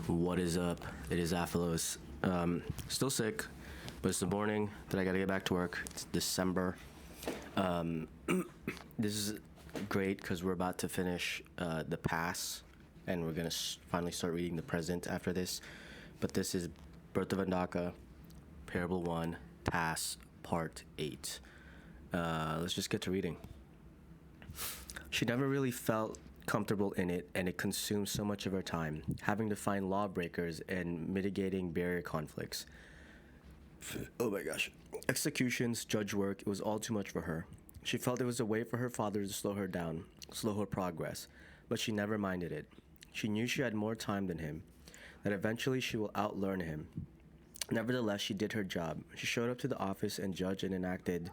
What is up? It is AFALOZ. Still sick, but it's the morning that I gotta get back to work. It's December. Um, this is great because we're about to finish the past, and we're gonna finally start reading the present after this. But this is Birth of Andakah, Parable 1, Task, Part 8. Let's just get to reading. She never really felt comfortable in it, and it consumed so much of her time, having to find lawbreakers and mitigating barrier conflicts. Oh my gosh. Executions, judge work, it was all too much for her. She felt it was a way for her father to slow her down, slow her progress, but she never minded it. She knew she had more time than him, that eventually she will outlearn him. Nevertheless, she did her job. She showed up to the office and judged and enacted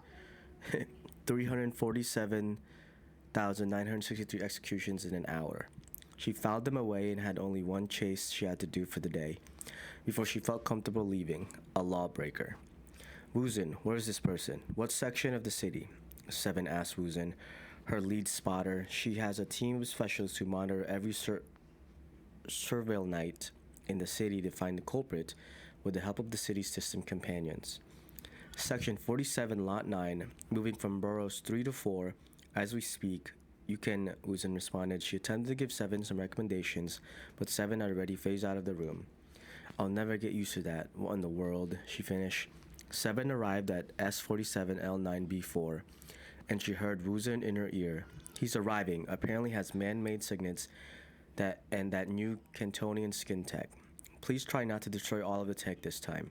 347,963 executions in an hour. She filed them away and had only one chase she had to do for the day before she felt comfortable leaving, a lawbreaker. Wuzin, where's this person? What section of the city? Seven asked Wuzin, her lead spotter. She has a team of specialists who monitor every surveil night in the city to find the culprit with the help of the city's system companions. Section 47, Lot 9, moving from boroughs 3 to 4. As we speak, you can, Wuzin responded. She attempted to give Seven some recommendations, but Seven had already phased out of the room. I'll never get used to that. What in the world? She finished. Seven arrived at S47L9B4, and she heard Wuzin in her ear. He's arriving. Apparently has man-made signets that new Cantonian skin tech. Please try not to destroy all of the tech this time.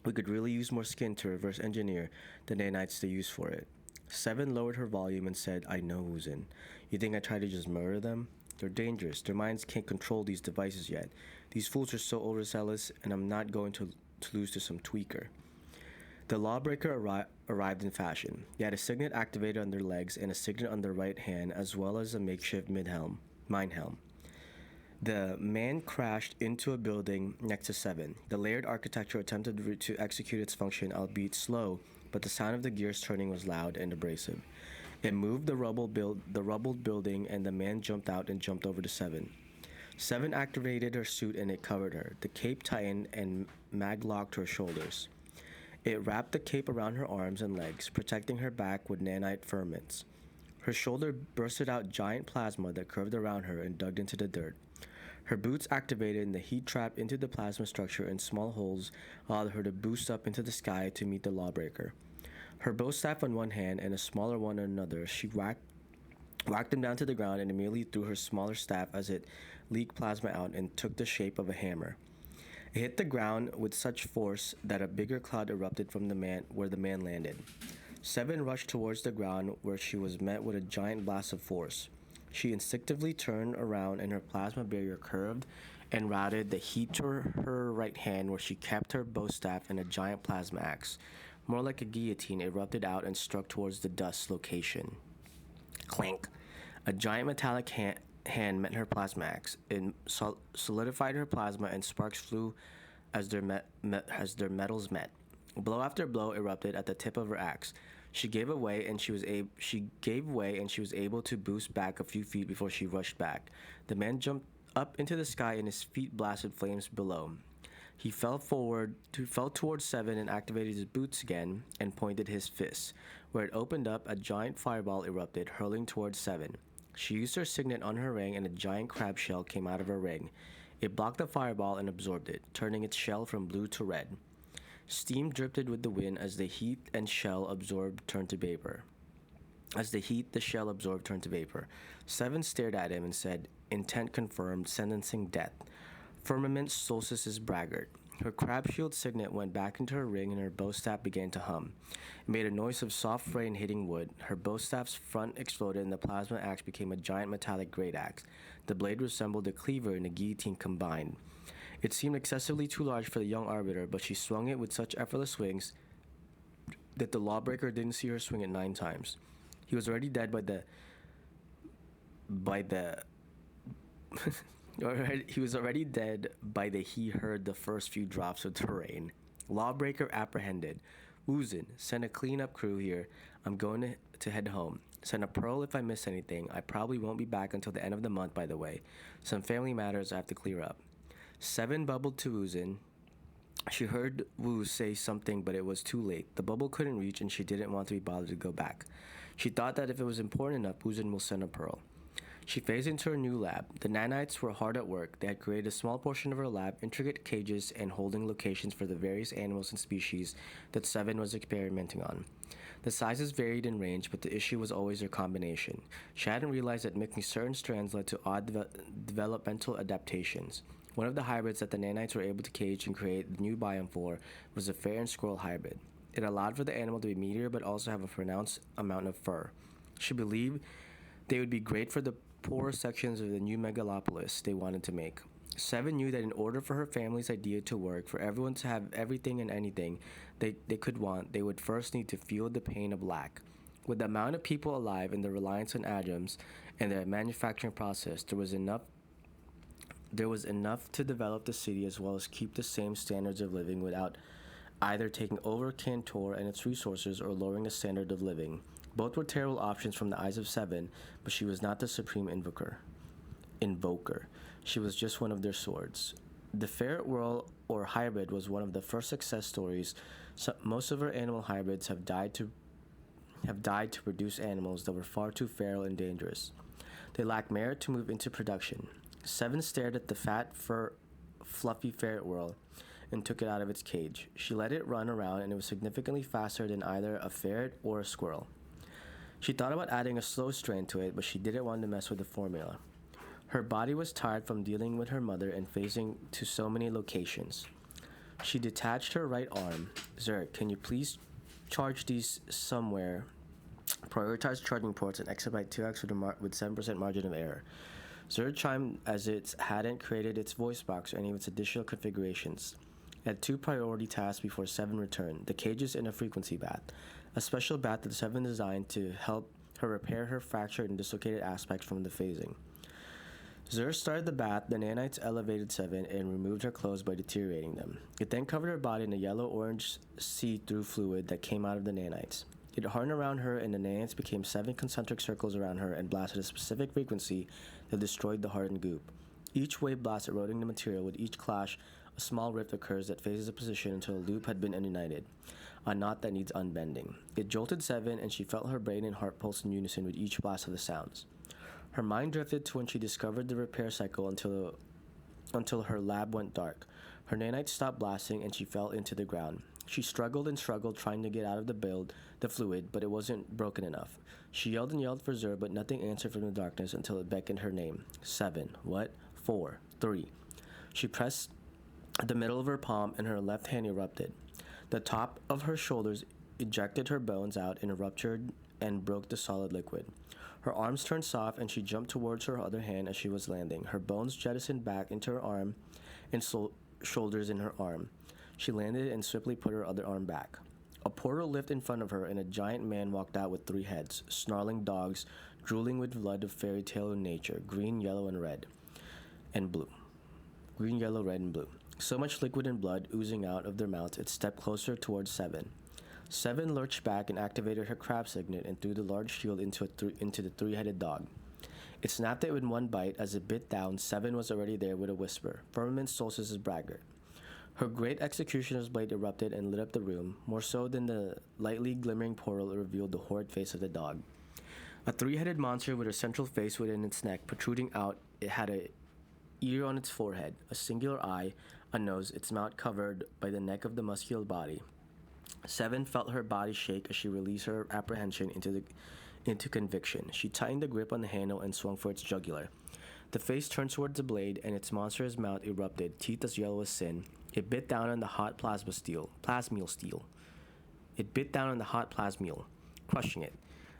We could really use more skin to reverse engineer the nanites they use for it. Seven lowered her volume and said, I know, Wuzin. You think I tried to just murder them? They're dangerous. Their minds can't control these devices yet. These fools are so overzealous, and I'm not going to lose to some tweaker. The lawbreaker arrived in fashion. They had a signet activated on their legs and a signet on their right hand, as well as a makeshift mine helm. The man crashed into a building next to Seven. The layered architecture attempted to execute its function, albeit slow, but the sound of the gears turning was loud and abrasive. It moved the rubbled building, and the man jumped out and jumped over to Seven. Seven activated her suit, and it covered her. The cape tightened and mag-locked her shoulders. It wrapped the cape around her arms and legs, protecting her back with nanite ferments. Her shoulder bursted out giant plasma that curved around her and dug into the dirt. Her boots activated, and the heat trapped into the plasma structure in small holes allowed her to boost up into the sky to meet the lawbreaker. Her bow staff on one hand and a smaller one on another, she whacked him down to the ground and immediately threw her smaller staff as it leaked plasma out and took the shape of a hammer. It hit the ground with such force that a bigger cloud erupted from where the man landed. Seven rushed towards the ground, where she was met with a giant blast of force. She instinctively turned around, and her plasma barrier curved and routed the heat to her right hand, where she kept her bow staff and a giant plasma axe. More like a guillotine, erupted out and struck towards the dust location. Clank! A giant metallic hand met her plasma axe. It solidified her plasma, and sparks flew as their metals met. Blow after blow erupted at the tip of her axe. She gave way, and she was able to boost back a few feet before she rushed back. The man jumped up into the sky, and his feet blasted flames below. He fell towards Seven and activated his boots again and pointed his fist. Where it opened up, a giant fireball erupted, hurling towards Seven. She used her signet on her ring, and a giant crab shell came out of her ring. It blocked the fireball and absorbed it, turning its shell from blue to red. Steam drifted with the wind as the heat the shell absorbed turned to vapor. Seven stared at him and said, intent confirmed, sentencing death. Firmament Solstice's braggart. Her crab shield signet went back into her ring, and her bow staff began to hum. It made a noise of soft rain hitting wood. Her bow staff's front exploded, and the plasma axe became a giant metallic great axe. The blade resembled a cleaver and a guillotine combined. It seemed excessively too large for the young arbiter, but she swung it with such effortless swings that the lawbreaker didn't see her swing it 9 times. He was already dead he heard the first few drops of the rain. Lawbreaker apprehended. Wuzin, send a cleanup crew here. I'm going to head home. Send a pearl if I miss anything. I probably won't be back until the end of the month, by the way. Some family matters I have to clear up. Seven bubbled to Wuzin. She heard Wu say something, but it was too late. The bubble couldn't reach, and she didn't want to be bothered to go back. She thought that if it was important enough, Wuzin will send a pearl. She phased into her new lab. The nanites were hard at work. They had created a small portion of her lab, intricate cages and holding locations for the various animals and species that Seven was experimenting on. The sizes varied in range, but the issue was always their combination. She hadn't realized that mixing certain strands led to odd developmental adaptations. One of the hybrids that the nanites were able to cage and create the new biome for was a ferret and squirrel hybrid. It allowed for the animal to be meatier but also have a pronounced amount of fur. She believed they would be great for the poorer sections of the new megalopolis they wanted to make. Seven knew that in order for her family's idea to work, for everyone to have everything and anything they could want, they would first need to feel the pain of lack. With the amount of people alive and the reliance on atoms and the manufacturing process, there was enough to develop the city as well as keep the same standards of living without either taking over Cantor and its resources or lowering the standard of living. Both were terrible options from the eyes of Seven, but she was not the supreme invoker. She was just one of their swords. The ferret whirl or hybrid was one of the first success stories. Most of her animal hybrids have died to produce animals that were far too feral and dangerous. They lacked merit to move into production. Seven stared at the fat, fluffy ferret whirl and took it out of its cage. She let it run around, and it was significantly faster than either a ferret or a squirrel. She thought about adding a slow strain to it, but she didn't want to mess with the formula. Her body was tired from dealing with her mother and phasing to so many locations. She detached her right arm. Zerg, can you please charge these somewhere? Prioritize charging ports and expedite 2x with 7% margin of error. Zerg chimed as it hadn't created its voice box or any of its additional configurations. It had two priority tasks before Seven returned: the cages and a frequency bath. A special bath that Seven designed to help her repair her fractured and dislocated aspects from the phasing. Zur started the bath, the nanites elevated Seven and removed her clothes by deteriorating them. It then covered her body in a yellow-orange see-through fluid that came out of the nanites. It hardened around her, and the nanites became 7 concentric circles around her and blasted a specific frequency that destroyed the hardened goop. Each wave blast eroding the material. With each clash, a small rift occurs that phases a position until a loop had been united, a knot that needs unbending. It jolted Seven, and she felt her brain and heart pulse in unison with each blast of the sounds. Her mind drifted to when she discovered the repair cycle until her lab went dark. Her nanites stopped blasting, and she fell into the ground. She struggled and struggled trying to get out of the fluid, but it wasn't broken enough. She yelled and yelled for Zur, but nothing answered from the darkness until it beckoned her name. 7. What? 4. 3. She pressed the middle of her palm, and her left hand erupted. The top of her shoulders ejected her bones out and ruptured and broke the solid liquid. Her arms turned soft, and she jumped towards her other hand as she was landing. Her bones jettisoned back into her arm and shoulders in her arm. She landed and swiftly put her other arm back. A portal lifted in front of her, and a giant man walked out with 3 heads, snarling dogs, drooling with blood of fairy tale and nature, green, yellow, and red, and blue. Green, yellow, red, and blue. So much liquid and blood oozing out of their mouths, it stepped closer towards Seven. Seven lurched back and activated her crab signet and threw the large shield into the 3-headed dog. It snapped it with one bite. As it bit down, Seven was already there with a whisper. Firmament Solstice's braggart. Her great executioner's blade erupted and lit up the room, more so than the lightly glimmering portal revealed the horrid face of the dog. A 3-headed monster with a central face within its neck protruding out. It had an ear on its forehead, a singular eye, a nose, its mouth covered by the neck of the muscular body. Seven felt her body shake as she released her apprehension into conviction. She tightened the grip on the handle and swung for its jugular. The face turned towards the blade, and its monstrous mouth erupted, teeth as yellow as sin. It bit down on the hot plasmial steel. It bit down on the hot plasmial, crushing it.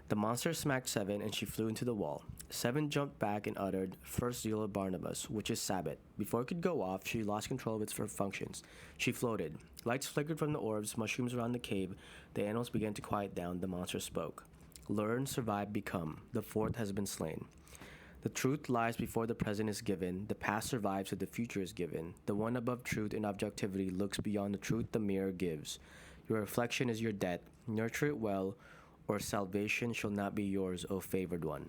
The monster smacked Seven, and she flew into the wall. Seven jumped back and uttered, "First Zeal of Barnabas," which is Sabbath. Before it could go off, she lost control of its functions. She floated. Lights flickered from the orbs, mushrooms around the cave. The animals began to quiet down. The monster spoke. "Learn, survive, become. The 4th has been slain. The truth lies before the present is given. The past survives, so the future is given. The one above truth and objectivity looks beyond the truth the mirror gives. Your reflection is your debt. Nurture it well, or salvation shall not be yours, O favored one."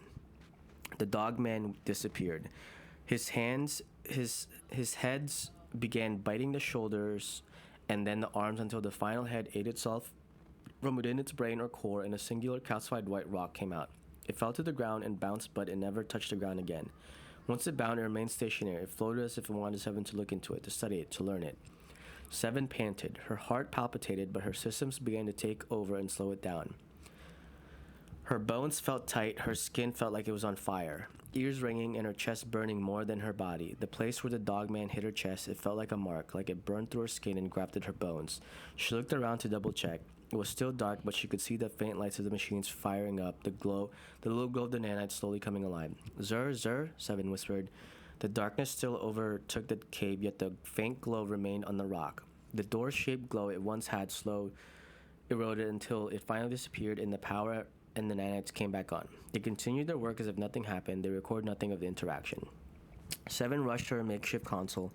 The dog man disappeared. His head's began biting the shoulders and then the arms until the final head ate itself from within its brain or core, and a singular calcified white rock came out. It fell to the ground and bounced, but it never touched the ground again. Once it bound, it remained stationary. It floated as if it wanted Seven to look into it, to study it, to learn it. Seven panted. Her heart palpitated, but her systems began to take over and slow it down. Her bones felt tight, her skin felt like it was on fire, ears ringing and her chest burning more than her body. The place where the dog man hit her chest, it felt like a mark, like it burned through her skin and grafted her bones. She looked around to double check. It was still dark, but she could see the faint lights of the machines firing up, the little glow of the nanites slowly coming alive. Zer, Zer, Seven whispered. The darkness still overtook the cave, yet the faint glow remained on the rock. The door-shaped glow it once had slowed, eroded until it finally disappeared, and the power and the nanites came back on. They continued their work as if nothing happened. They recorded nothing of the interaction. Seven rushed to her makeshift console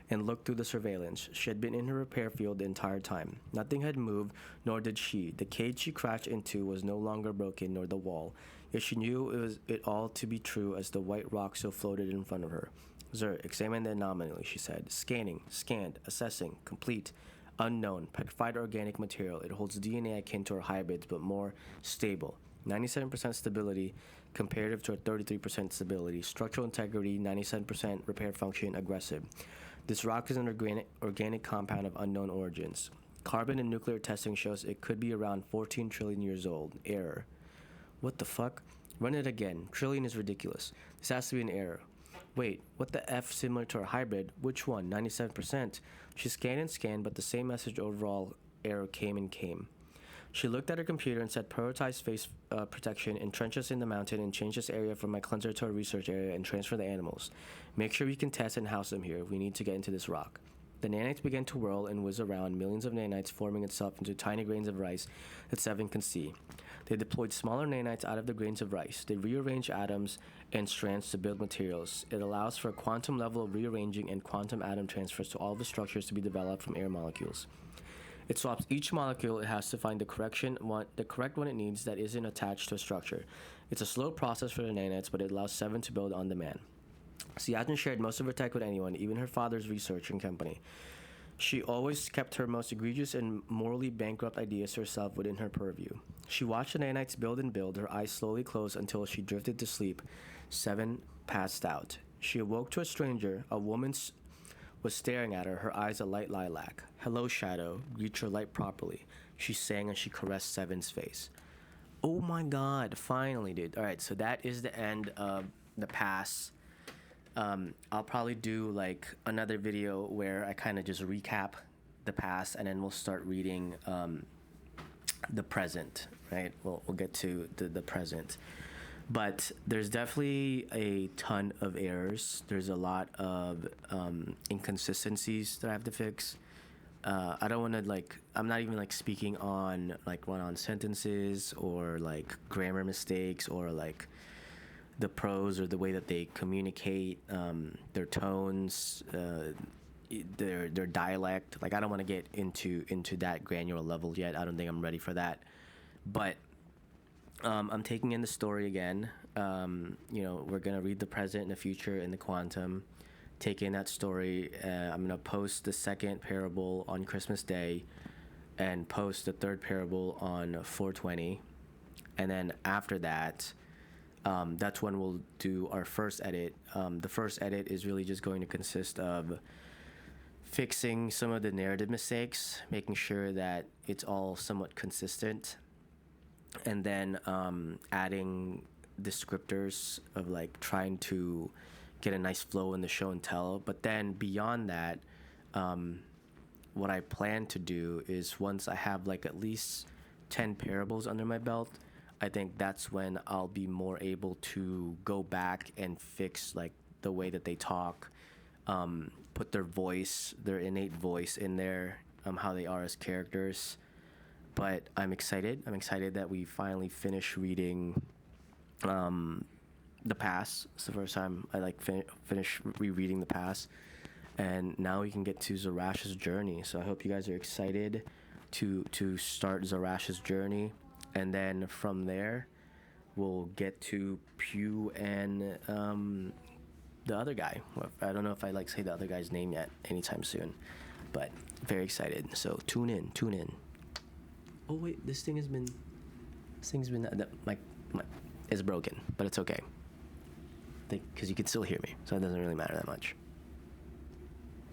and looked through the surveillance. She had been in her repair field the entire time. Nothing had moved, nor did she. The cage she crashed into was no longer broken, nor the wall. Yet she knew it all to be true as the white rock still floated in front of her. Zer, examine the anomaly, she said. Scanning, scanned, assessing, complete. Unknown, petrified organic material. It holds DNA akin to our hybrids, but more stable. 97% stability comparative to a 33% stability. Structural integrity, 97% repair function, aggressive. This rock is an organic compound of unknown origins. Carbon and nuclear testing shows it could be around 14 trillion years old. Error. What the fuck? Run it again. Trillion is ridiculous. This has to be an error. Wait, what the F similar to our hybrid? Which one? 97%? She scanned and scanned, but the same message overall error came and came. She looked at her computer and said, prioritize face protection, entrench us in the mountain, and change this area from my cleanser to a research area and transfer the animals. Make sure we can test and house them here. We need to get into this rock. The nanites began to whirl and whiz around, millions of nanites forming itself into tiny grains of rice that Seven can see. They deployed smaller nanites out of the grains of rice. They rearranged atoms and strands to build materials. It allows for a quantum level of rearranging and quantum atom transfers to all of the structures to be developed from air molecules. It swaps each molecule. It has to find the correct one it needs that isn't attached to a structure. It's a slow process for the nanites, but it allows Seven to build on demand. She hasn't shared most of her tech with anyone, even her father's research and company. She always kept her most egregious and morally bankrupt ideas to herself within her purview. She watched the nanites build and build, her eyes slowly closed until she drifted to sleep. Seven passed out. She awoke to a stranger. A woman was staring at her, her eyes a light lilac. Hello, Shadow. Greet your light properly. She sang as she caressed Seven's face. Oh my god, finally, dude. Alright, so that is the end of the pass. I'll probably do like another video where I kind of just recap the past, and then we'll start reading the present, right? We'll get to the present. But there's definitely a ton of errors. There's a lot of inconsistencies that I have to fix. I don't want to I'm not even speaking on run-on sentences or grammar mistakes or the prose or the way that they communicate, their tones, their dialect. I don't want to get into that granular level yet. I don't think I'm ready for that. But I'm taking in the story again. We're gonna read the present and the future and the quantum. Take in that story. I'm gonna post the second parable on Christmas Day, and post the third parable on 420, and then after that, that's when we'll do our first edit. The first edit is really just going to consist of fixing some of the narrative mistakes, making sure that it's all somewhat consistent, and then adding descriptors of trying to get a nice flow in the show and tell. But then beyond that, what I plan to do is once I have at least 10 parables under my belt, I think that's when I'll be more able to go back and fix the way that they talk, put their voice, their innate voice in there, how they are as characters. But I'm excited. I'm excited that we finally finished reading the past. It's the first time I finish rereading the past, and now we can get to Zarash's journey. So I hope you guys are excited to start Zarash's journey, and then from there we'll get to Pew and the other guy. I don't know if I like say the other guy's name yet anytime soon, but very excited. So tune in. Oh wait, this thing's been my it's broken, but it's okay. Because you can still hear me, so it doesn't really matter that much.